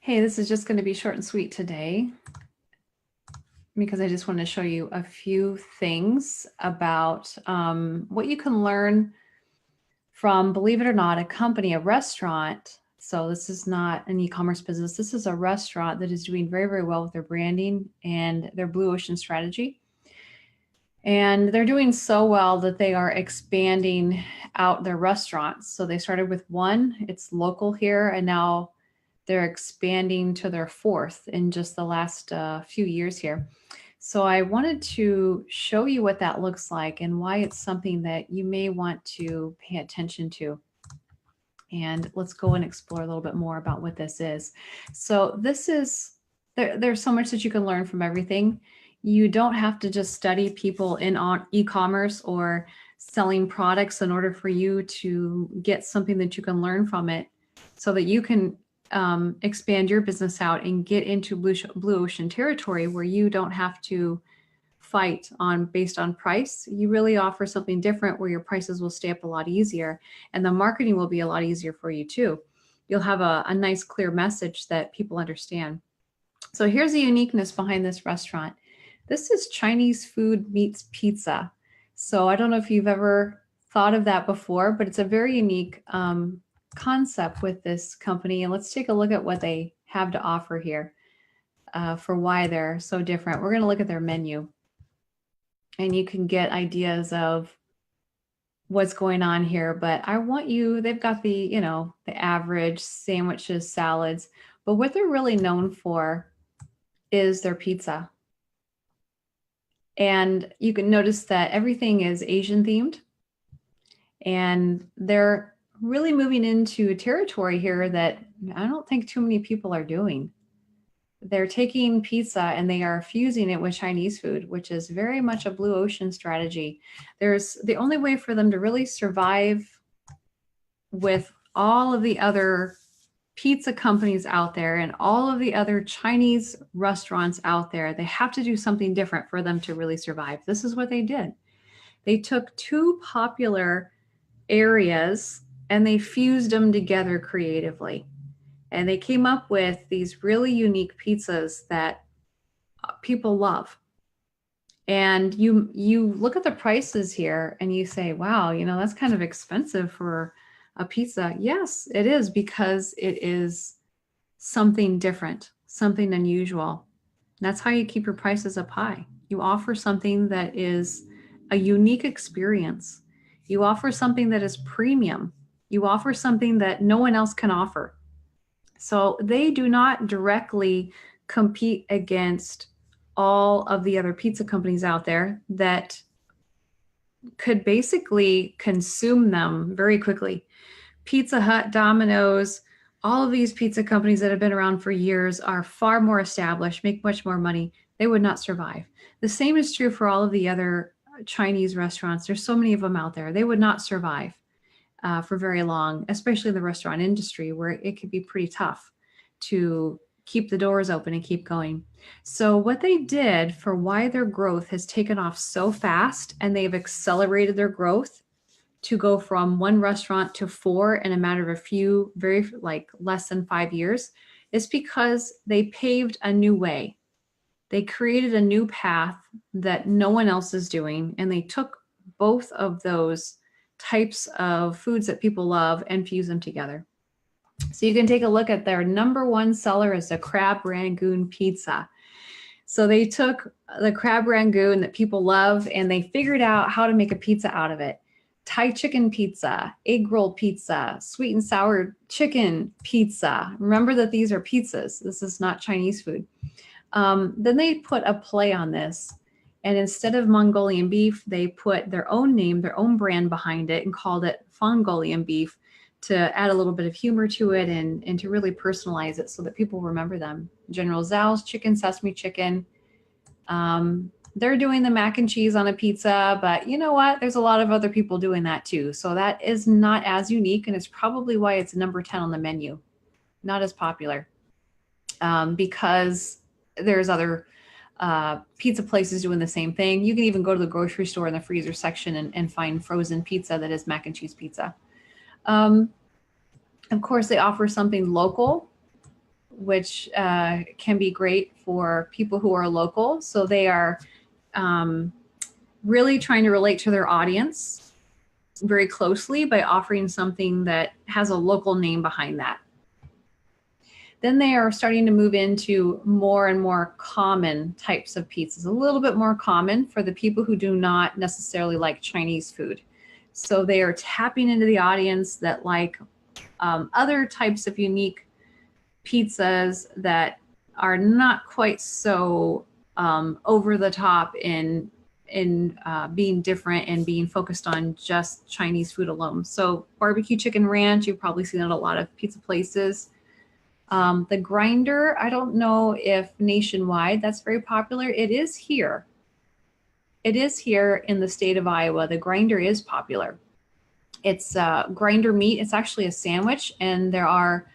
Hey, this is just going to be short and sweet today because I just want to show you a few things about what you can learn from, believe it or not, a company, a restaurant. So this is not an e-commerce business. This is a restaurant that is doing very, very well with their branding and their blue ocean strategy. And they're doing so well that they are expanding out their restaurants. So they started with one, it's local here, and now they're expanding to their fourth in just the last few years here. So I wanted to show you what that looks like and why it's something that you may want to pay attention to. And let's go and explore a little bit more about what this is. So this is, there's so much that you can learn from everything. You don't have to just study people in e-commerce or selling products in order for you to get something that you can learn from it so that you can expand your business out and get into blue ocean territory where you don't have to fight on based on price. You really offer something different where your prices will stay up a lot easier and the marketing will be a lot easier for you too. You'll have a nice clear message that people understand. So here's the uniqueness behind this restaurant. This is Chinese food meets pizza. So I don't know if you've ever thought of that before, but it's a very unique concept with this company. And let's take a look at what they have to offer here for why they're so different. We're going to look at their menu and you can get ideas of what's going on here. But I want you, they've got the, the average sandwiches, salads, but what they're really known for is their pizza. And you can notice that everything is Asian themed. And they're really moving into a territory here that I don't think too many people are doing. They're taking pizza and they are fusing it with Chinese food, which is very much a blue ocean strategy. There's the only way for them to really survive with all of the other pizza companies out there and all of the other Chinese restaurants out there. They have to do something different for them to really survive. This is what they did. They took two popular areas and they fused them together creatively. And they came up with these really unique pizzas that people love. And you look at the prices here and you say, wow, that's kind of expensive for a pizza. Yes, it is, because it is something different, something unusual. And that's how you keep your prices up high. You offer something that is a unique experience. You offer something that is premium. You offer something that no one else can offer. So they do not directly compete against all of the other pizza companies out there that could basically consume them very quickly. Pizza Hut, Domino's, all of these pizza companies that have been around for years are far more established, make much more money. They would not survive. The same is true for all of the other Chinese restaurants. There's so many of them out there. They would not survive for very long, especially in the restaurant industry where it could be pretty tough to keep the doors open and keep going. So what they did for why their growth has taken off so fast and they've accelerated their growth to go from one restaurant to four in a matter of a few, very like less than 5 years, is because they paved a new way. They created a new path that no one else is doing. And they took both of those types of foods that people love and fuse them together. So you can take a look at their number one seller is the crab rangoon pizza. So they took the crab rangoon that people love and they figured out how to make a pizza out of it. Thai chicken pizza, egg roll pizza, sweet and sour chicken pizza. Remember that these are pizzas. This is not Chinese food. Then they put a play on this. And instead of Mongolian beef, they put their own name, their own brand behind it and called it Fongolian beef to add a little bit of humor to it and to really personalize it so that people remember them. General Tso's chicken, sesame chicken. They're doing the mac and cheese on a pizza, but you know what? There's a lot of other people doing that too. So that is not as unique, and it's probably why it's number 10 on the menu. Not as popular because there's other pizza places doing the same thing. You can even go to the grocery store in the freezer section and find frozen pizza that is mac and cheese pizza. Of course, they offer something local which can be great for people who are local. So they are really trying to relate to their audience very closely by offering something that has a local name behind that. Then they are starting to move into more and more common types of pizzas, a little bit more common for the people who do not necessarily like Chinese food. So they are tapping into the audience that like other types of unique pizzas that are not quite so over the top in being different and being focused on just Chinese food alone. So barbecue chicken ranch, you've probably seen it at a lot of pizza places. The grinder, I don't know if nationwide that's very popular. It is here. It is here in the state of Iowa. The grinder is popular. It's grinder meat. It's actually a sandwich, and there are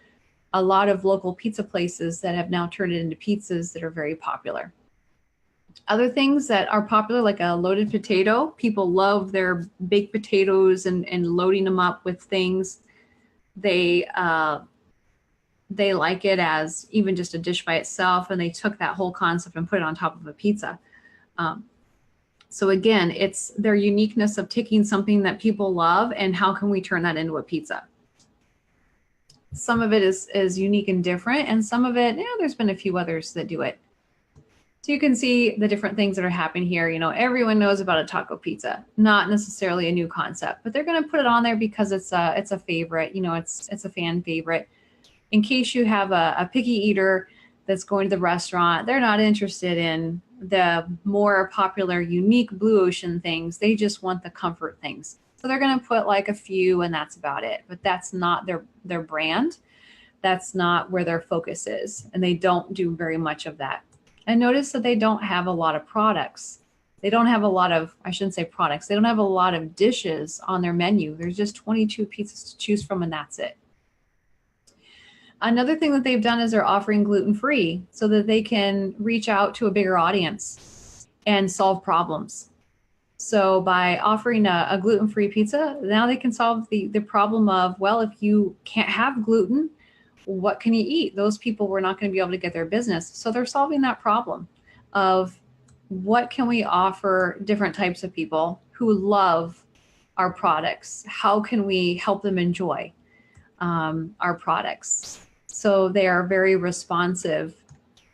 a lot of local pizza places that have now turned it into pizzas that are very popular. Other things that are popular, like a loaded potato. People love their baked potatoes and loading them up with things. They like it as even just a dish by itself, and they took that whole concept and put it on top of a pizza. So again, it's their uniqueness of taking something that people love and how can we turn that into a pizza. Some of it is unique and different, and some of it, there's been a few others that do it. So you can see the different things that are happening here. Everyone knows about a taco pizza, not necessarily a new concept, but they're going to put it on there because it's a favorite. It's a fan favorite. In case you have a picky eater that's going to the restaurant, they're not interested in the more popular, unique Blue Ocean things. They just want the comfort things. So they're going to put like a few, and that's about it. But that's not their brand. That's not where their focus is. And they don't do very much of that. And notice that they don't have a lot of products. They don't have a lot of, I shouldn't say products. They don't have a lot of dishes on their menu. There's just 22 pizzas to choose from, and that's it. Another thing that they've done is they're offering gluten-free so that they can reach out to a bigger audience and solve problems. So by offering a gluten-free pizza, now they can solve the problem of, well, if you can't have gluten, what can you eat? Those people were not going to be able to get their business. So they're solving that problem of what can we offer different types of people who love our products? How can we help them enjoy our products? So they are very responsive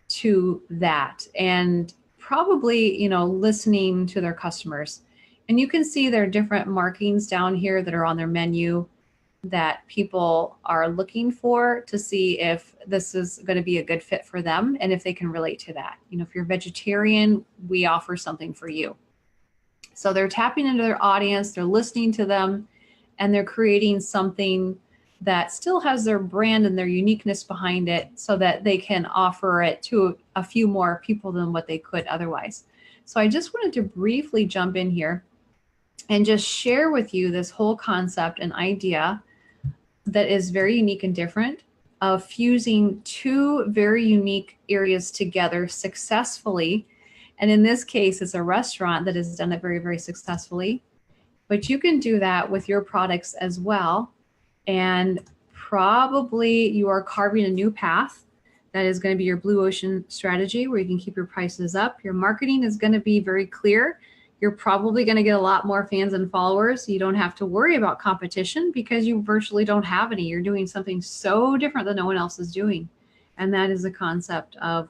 to that and probably, listening to their customers. And you can see their different markings down here that are on their menu that people are looking for to see if this is going to be a good fit for them and if they can relate to that. If you're vegetarian, we offer something for you. So they're tapping into their audience, they're listening to them, and they're creating something that still has their brand and their uniqueness behind it so that they can offer it to a few more people than what they could otherwise. So I just wanted to briefly jump in here and just share with you this whole concept and idea that is very unique and different of fusing two very unique areas together successfully. And in this case, it's a restaurant that has done it very, very successfully. But you can do that with your products as well. And probably you are carving a new path. That is going to be your Blue Ocean strategy where you can keep your prices up. Your marketing is going to be very clear. You're probably going to get a lot more fans and followers. You don't have to worry about competition because you virtually don't have any. You're doing something so different that no one else is doing. And that is the concept of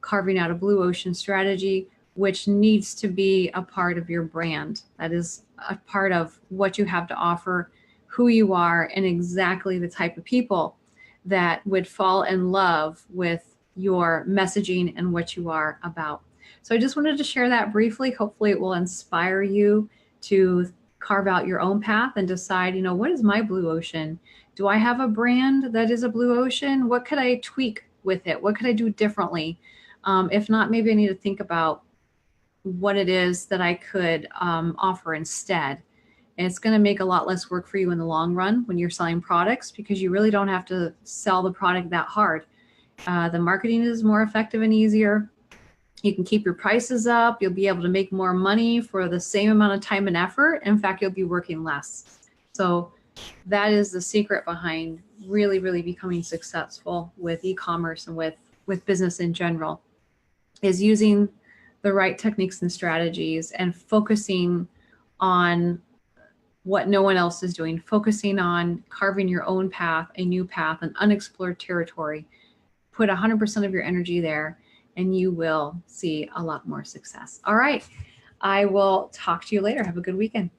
carving out a Blue Ocean strategy, which needs to be a part of your brand. That is a part of what you have to offer, who you are, and exactly the type of people that would fall in love with your messaging and what you are about. So I just wanted to share that briefly. Hopefully it will inspire you to carve out your own path and decide, what is my Blue Ocean? Do I have a brand that is a Blue Ocean? What could I tweak with it? What could I do differently? If not, maybe I need to think about what it is that I could offer instead. And it's going to make a lot less work for you in the long run when you're selling products because you really don't have to sell the product that hard. The marketing is more effective and easier. You can keep your prices up. You'll be able to make more money for the same amount of time and effort. In fact, you'll be working less. So that is the secret behind really, really becoming successful with e-commerce and with business in general, is using the right techniques and strategies and focusing on what no one else is doing, focusing on carving your own path, a new path, an unexplored territory. Put 100% of your energy there and you will see a lot more success. All right. I will talk to you later. Have a good weekend.